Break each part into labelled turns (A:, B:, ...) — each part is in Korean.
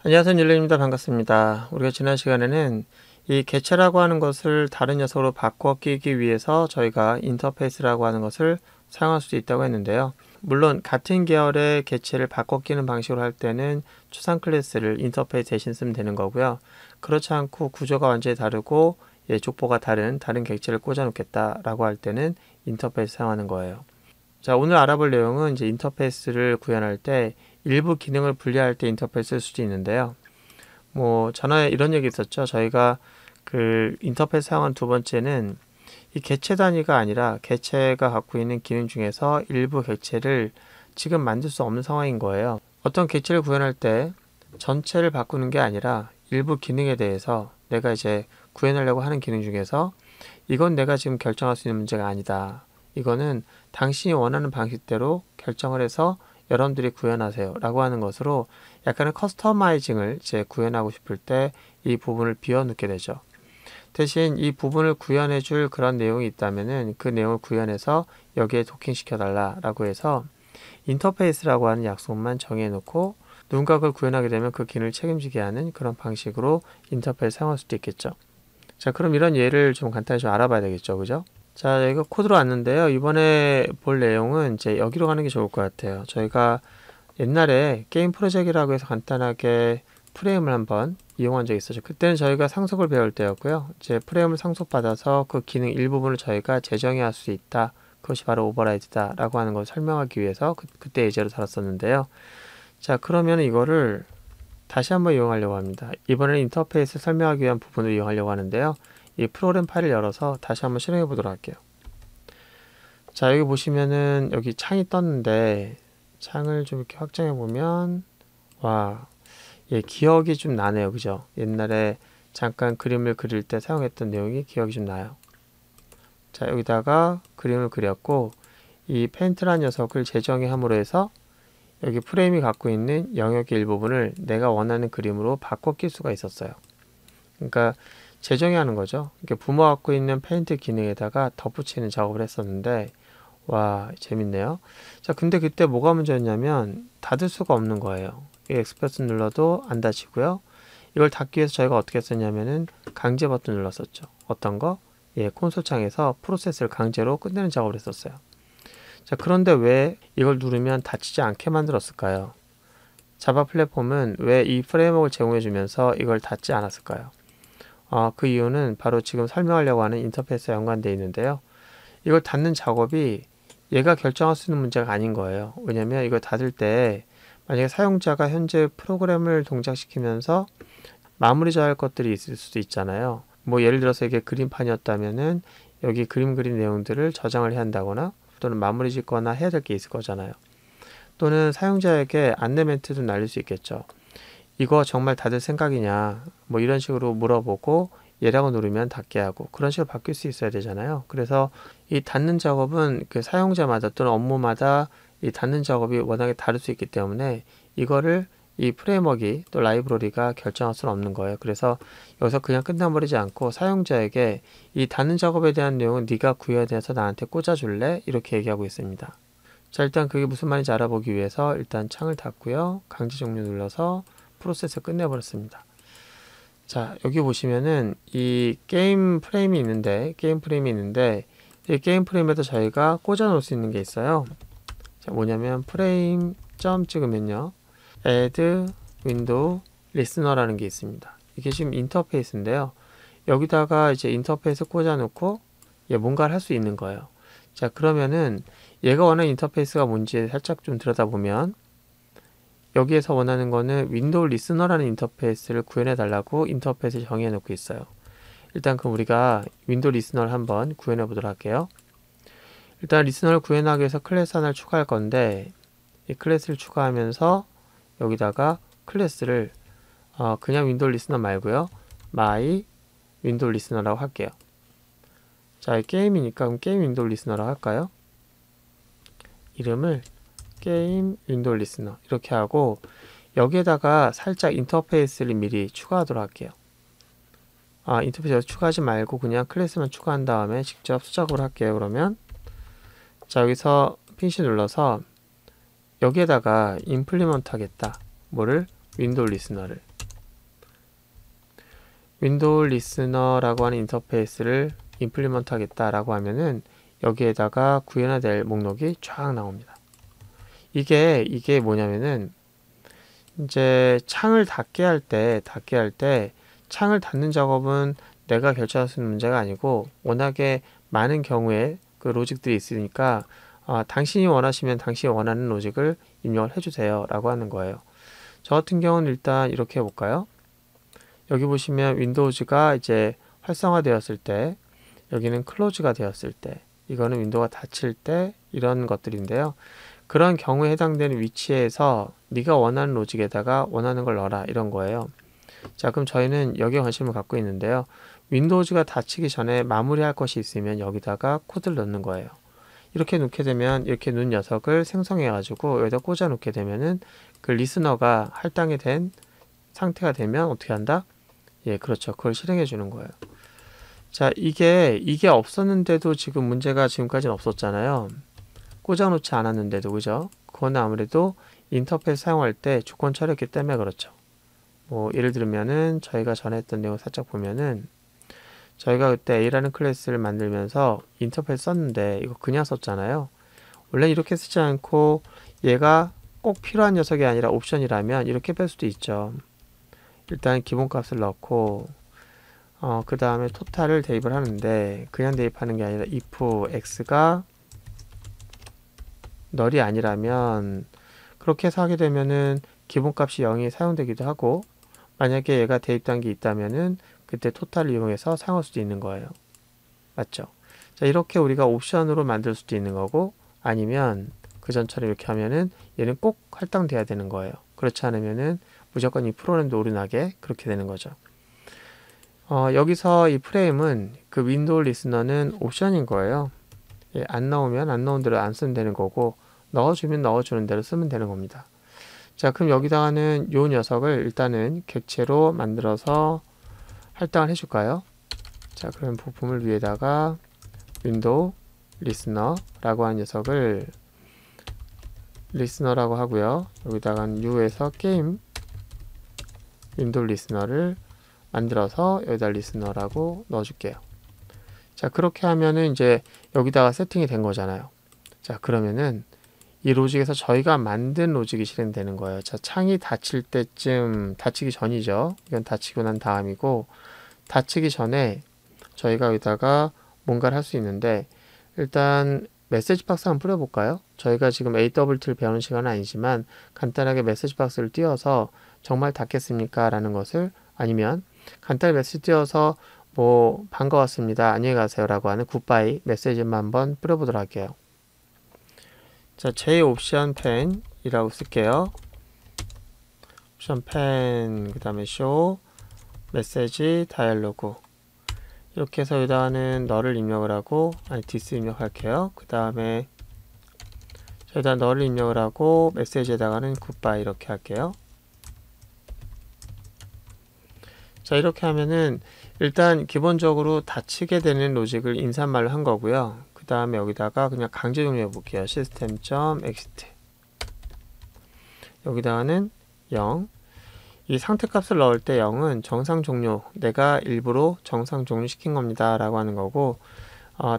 A: 안녕하세요, 닐레입니다. 반갑습니다. 우리가 지난 시간에는 이 개체라고 하는 것을 다른 녀석으로 바꿔 끼기 위해서 저희가 인터페이스라고 하는 것을 사용할 수 있다고 했는데요. 물론 같은 계열의 개체를 바꿔 끼는 방식으로 할 때는 추상 클래스를 인터페이스 대신 쓰면 되는 거고요. 그렇지 않고 구조가 완전히 다르고 족보가 다른 객체를 꽂아 놓겠다라고 할 때는 인터페이스 사용하는 거예요. 자, 오늘 알아볼 내용은 이제 인터페이스를 구현할 때 일부 기능을 분리할 때 인터페이스를 쓸 수도 있는데요. 전에 이런 얘기 있었죠. 저희가 그 인터페이스 사용한 두 번째는 이 개체 단위가 아니라 개체가 갖고 있는 기능 중에서 일부 개체를 지금 만들 수 없는 상황인 거예요. 어떤 개체를 구현할 때 전체를 바꾸는 게 아니라 일부 기능에 대해서 내가 이제 구현하려고 하는 기능 중에서 이건 내가 지금 결정할 수 있는 문제가 아니다. 이거는 당신이 원하는 방식대로 결정을 해서 여러분들이 구현하세요 라고 하는 것으로 약간의 커스터마이징을 이제 구현하고 싶을 때 이 부분을 비워놓게 되죠. 대신 이 부분을 구현해 줄 그런 내용이 있다면은 그 내용을 구현해서 여기에 도킹시켜 달라 라고 해서 인터페이스라고 하는 약속만 정해 놓고 누군가 그걸 구현하게 되면 그 기능을 책임지게 하는 그런 방식으로 인터페이스 사용할 수도 있겠죠. 자, 그럼 이런 예를 좀 간단히 좀 알아봐야 되겠죠. 그죠? 자, 여기가 코드로 왔는데요. 이번에 볼 내용은 이제 여기로 가는 게 좋을 것 같아요. 저희가 옛날에 게임 프로젝트라고 해서 간단하게 프레임을 한번 이용한 적이 있었죠. 그때는 저희가 상속을 배울 때였고요. 이제 프레임을 상속받아서 그 기능 일부분을 저희가 재정의 할 수 있다. 그것이 바로 오버라이드다 라고 하는 걸 설명하기 위해서 그때 예제로 다뤘었는데요. 자, 그러면 이거를 다시 한번 이용하려고 합니다. 이번에는 인터페이스 설명하기 위한 부분을 이용하려고 하는데요. 이 프로그램 파일을 열어서 다시 한번 실행해 보도록 할게요. 자, 여기 보시면은 여기 창이 떴는데 창을 좀 이렇게 확장해 보면 와, 기억이 좀 나네요. 그죠? 옛날에 잠깐 그림을 그릴 때 사용했던 내용이 기억이 좀 나요. 자, 여기다가 그림을 그렸고 이 페인트라는 녀석을 재정의 함으로 해서 여기 프레임이 갖고 있는 영역의 일부분을 내가 원하는 그림으로 바꿔 낄 수가 있었어요. 그러니까 재정의 하는 거죠. 이렇게 부모 갖고 있는 페인트 기능에다가 덧붙이는 작업을 했었는데 와, 재밌네요. 자, 근데 그때 뭐가 문제였냐면 닫을 수가 없는 거예요. 이 엑스프레스 눌러도 안 닫히고요. 이걸 닫기 위해서 저희가 어떻게 했었냐면은 강제 버튼 눌렀었죠. 어떤 거? 콘솔 창에서 프로세스를 강제로 끝내는 작업을 했었어요. 자, 그런데 왜 이걸 누르면 닫히지 않게 만들었을까요? 자바 플랫폼은 왜 이 프레임워크를 제공해 주면서 이걸 닫지 않았을까요? 그 이유는 바로 지금 설명하려고 하는 인터페이스와 연관되어 있는데요. 이걸 닫는 작업이 얘가 결정할 수 있는 문제가 아닌 거예요. 왜냐면 이걸 닫을 때 만약에 사용자가 현재 프로그램을 동작시키면서 마무리 져야 할 것들이 있을 수도 있잖아요. 예를 들어서 이게 그림판이었다면은 여기 그림 그린 내용들을 저장을 해야 한다거나 또는 마무리 짓거나 해야 될 게 있을 거잖아요. 또는 사용자에게 안내 멘트도 날릴 수 있겠죠. 이거 정말 닫을 생각이냐 이런 식으로 물어보고 얘라고 누르면 닫게 하고 그런 식으로 바뀔 수 있어야 되잖아요. 그래서 이 닫는 작업은 그 사용자마다 또는 업무마다 이 닫는 작업이 워낙에 다를 수 있기 때문에 이거를 이 프레임워크가 또 라이브러리가 결정할 수는 없는 거예요. 그래서 여기서 그냥 끝나버리지 않고 사용자에게 이 닫는 작업에 대한 내용은 네가 구현해서 나한테 꽂아줄래? 이렇게 얘기하고 있습니다. 자, 일단 그게 무슨 말인지 알아보기 위해서 일단 창을 닫고요. 강제 종료 눌러서 프로세스 끝내버렸습니다. 자, 여기 보시면은 이 게임 프레임이 있는데 이 게임 프레임에도 저희가 꽂아 놓을 수 있는 게 있어요. 자, 뭐냐면 프레임 점 찍으면요 add window listener라는 게 있습니다. 이게 지금 인터페이스인데요. 여기다가 이제 인터페이스 꽂아 놓고 뭔가를 할 수 있는 거예요. 자, 그러면은 얘가 원하는 인터페이스가 뭔지 살짝 좀 들여다보면 여기에서 원하는 거는 윈도우 리스너라는 인터페이스를 구현해 달라고 인터페이스를 정해 놓고 있어요. 일단 그럼 우리가 윈도우 리스너를 한번 구현해 보도록 할게요. 일단 리스너를 구현하기 위해서 클래스 하나를 추가할 건데 이 클래스를 추가하면서 여기다가 클래스를 그냥 윈도우 리스너 말고요. my 윈도우 리스너라고 할게요. 자, 이 게임이니까 그럼 게임 윈도우 리스너라고 할까요? 이름을 게임 윈도우 리스너 이렇게 하고 여기에다가 살짝 인터페이스를 미리 추가하도록 할게요. 인터페이스 추가하지 말고 그냥 클래스만 추가한 다음에 직접 수작업을 할게요. 그러면 자, 여기서 피니시 눌러서 여기에다가 임플리먼트 하겠다. 뭐를? 윈도우 리스너를. 윈도우 리스너라고 하는 인터페이스를 임플리먼트 하겠다라고 하면은 여기에다가 구현해야 될 목록이 쫙 나옵니다. 이게 뭐냐면은 이제 창을 닫게 할 때 창을 닫는 작업은 내가 결정할 수 있는 문제가 아니고 워낙에 많은 경우에 그 로직들이 있으니까 당신이 원하시면 당신이 원하는 로직을 입력을 해주세요 라고 하는 거예요. 저 같은 경우는 일단 이렇게 해볼까요? 여기 보시면 윈도우즈가 이제 활성화되었을 때, 여기는 클로즈가 되었을 때, 이거는 윈도우가 닫힐 때 이런 것들인데요. 그런 경우에 해당되는 위치에서 네가 원하는 로직에다가 원하는 걸 넣어라 이런 거예요. 자, 그럼 저희는 여기에 관심을 갖고 있는데요. 윈도우즈가 닫히기 전에 마무리할 것이 있으면 여기다가 코드를 넣는 거예요. 이렇게 놓게 되면 이렇게 눈 녀석을 생성해 가지고 여기다 꽂아 놓게 되면은 그 리스너가 할당이 된 상태가 되면 어떻게 한다? 예, 그렇죠. 그걸 실행해 주는 거예요. 자, 이게 없었는데도 지금 문제가 지금까지는 없었잖아요. 꽂아 놓지 않았는데도, 그죠? 그건 아무래도 인터페이스 사용할 때 조건 처리했기 때문에 그렇죠. 뭐 예를 들면은 저희가 전에 했던 내용 살짝 보면은 저희가 그때 A라는 클래스를 만들면서 인터페이스 썼는데 이거 그냥 썼잖아요. 원래 이렇게 쓰지 않고 얘가 꼭 필요한 녀석이 아니라 옵션이라면 이렇게 뺄 수도 있죠. 일단 기본값을 넣고 그 다음에 토탈을 대입을 하는데 그냥 대입하는 게 아니라 if x가 널이 아니라면 그렇게 해서 하게 되면은 기본값이 0이 사용되기도 하고 만약에 얘가 대입된 게 있다면은 그때 토탈을 이용해서 사용할 수도 있는 거예요. 맞죠? 자, 이렇게 우리가 옵션으로 만들 수도 있는 거고 아니면 그 전처럼 이렇게 하면은 얘는 꼭 할당돼야 되는 거예요. 그렇지 않으면은 무조건 이 프로그램도 오류나게 그렇게 되는 거죠. 여기서 이 프레임은 그 윈도우 리스너는 옵션인 거예요. 예, 안 나오면 안 나온 대로 안 쓰면 되는 거고 넣어주면 넣어주는 대로 쓰면 되는 겁니다. 자, 그럼 여기다가는 요 녀석을 일단은 객체로 만들어서 할당을 해줄까요? 자, 그럼 부품을 위에다가 윈도우 리스너라고 하는 녀석을 리스너라고 하고요. 여기다가는 U에서 게임 윈도우 리스너를 만들어서 여기다 리스너라고 넣어줄게요. 자, 그렇게 하면은 이제 여기다가 세팅이 된 거잖아요. 자, 그러면은 이 로직에서 저희가 만든 로직이 실행되는 거예요. 자, 창이 닫힐 때쯤, 닫히기 전이죠. 이건 닫히고 난 다음이고, 닫히기 전에 저희가 여기다가 뭔가를 할 수 있는데, 일단 메시지 박스 한번 뿌려볼까요? 저희가 지금 AWT를 배우는 시간은 아니지만, 간단하게 메시지 박스를 띄워서 정말 닫겠습니까? 라는 것을, 아니면 간단히 메시지 띄워서 뭐 반가웠습니다. 안녕히 가세요. 라고 하는 굿바이 메시지만 한번 뿌려보도록 할게요. 자, J 옵션 펜이라고 쓸게요. 옵션 펜, 그 다음에 쇼, 메시지, 다이얼로그. 이렇게 해서 여기다가는 너를 입력을 하고, 아니, 디스 입력할게요. 그 다음에 여기다 너를 입력을 하고, 메시지에다가는 굿바이 이렇게 할게요. 자, 이렇게 하면은 일단 기본적으로 닫히게 되는 로직을 인사말로 한 거고요. 그 다음에 여기다가 그냥 강제 종료해 볼게요. system.exit 여기다가는 0. 이 상태값을 넣을 때 0은 정상 종료, 내가 일부러 정상 종료 시킨 겁니다 라고 하는 거고,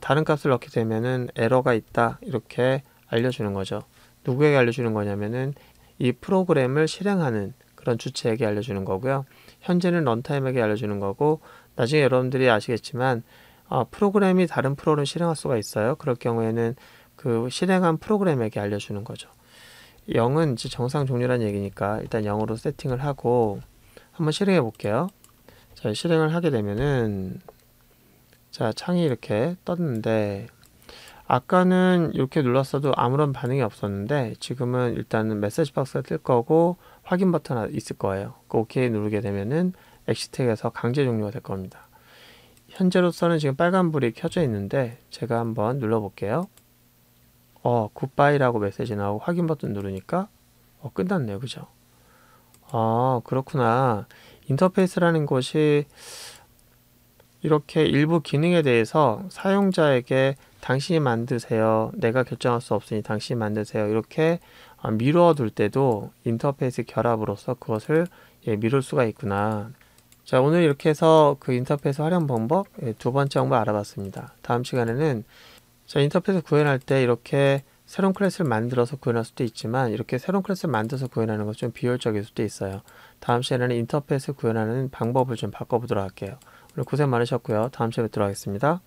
A: 다른 값을 넣게 되면은 에러가 있다 이렇게 알려주는 거죠. 누구에게 알려주는 거냐면은 이 프로그램을 실행하는 그런 주체에게 알려주는 거고요. 현재는 런타임에게 알려주는 거고, 나중에 여러분들이 아시겠지만 프로그램이 다른 프로그램을 실행할 수가 있어요. 그럴 경우에는 그 실행한 프로그램에게 알려주는 거죠. 0은 이제 정상 종료란 얘기니까 일단 0으로 세팅을 하고 한번 실행해 볼게요. 자, 실행을 하게 되면은 자, 창이 이렇게 떴는데 아까는 이렇게 눌렀어도 아무런 반응이 없었는데 지금은 일단은 메시지 박스가 뜰 거고 확인 버튼 있을 거예요. 그 OK 누르게 되면은 엑시텍에서 강제 종료가 될 겁니다. 현재로서는 지금 빨간불이 켜져 있는데 제가 한번 눌러볼게요. 굿바이라고 메시지 나오고 확인 버튼 누르니까 끝났네요. 그죠? 그렇구나. 인터페이스라는 것이 이렇게 일부 기능에 대해서 사용자에게 당신이 만드세요. 내가 결정할 수 없으니 당신이 만드세요. 이렇게 미루어 둘 때도 인터페이스 결합으로서 그것을 미룰 수가 있구나. 자, 오늘 이렇게 해서 그 인터페이스 활용 방법 두 번째 방법 알아봤습니다. 다음 시간에는 자, 인터페이스 구현할 때 이렇게 새로운 클래스를 만들어서 구현할 수도 있지만 이렇게 새로운 클래스를 만들어서 구현하는 건 좀 비효율적일 수도 있어요. 다음 시간에는 인터페이스 구현하는 방법을 좀 바꿔보도록 할게요. 오늘 고생 많으셨고요. 다음 시간에 뵙도록 하겠습니다.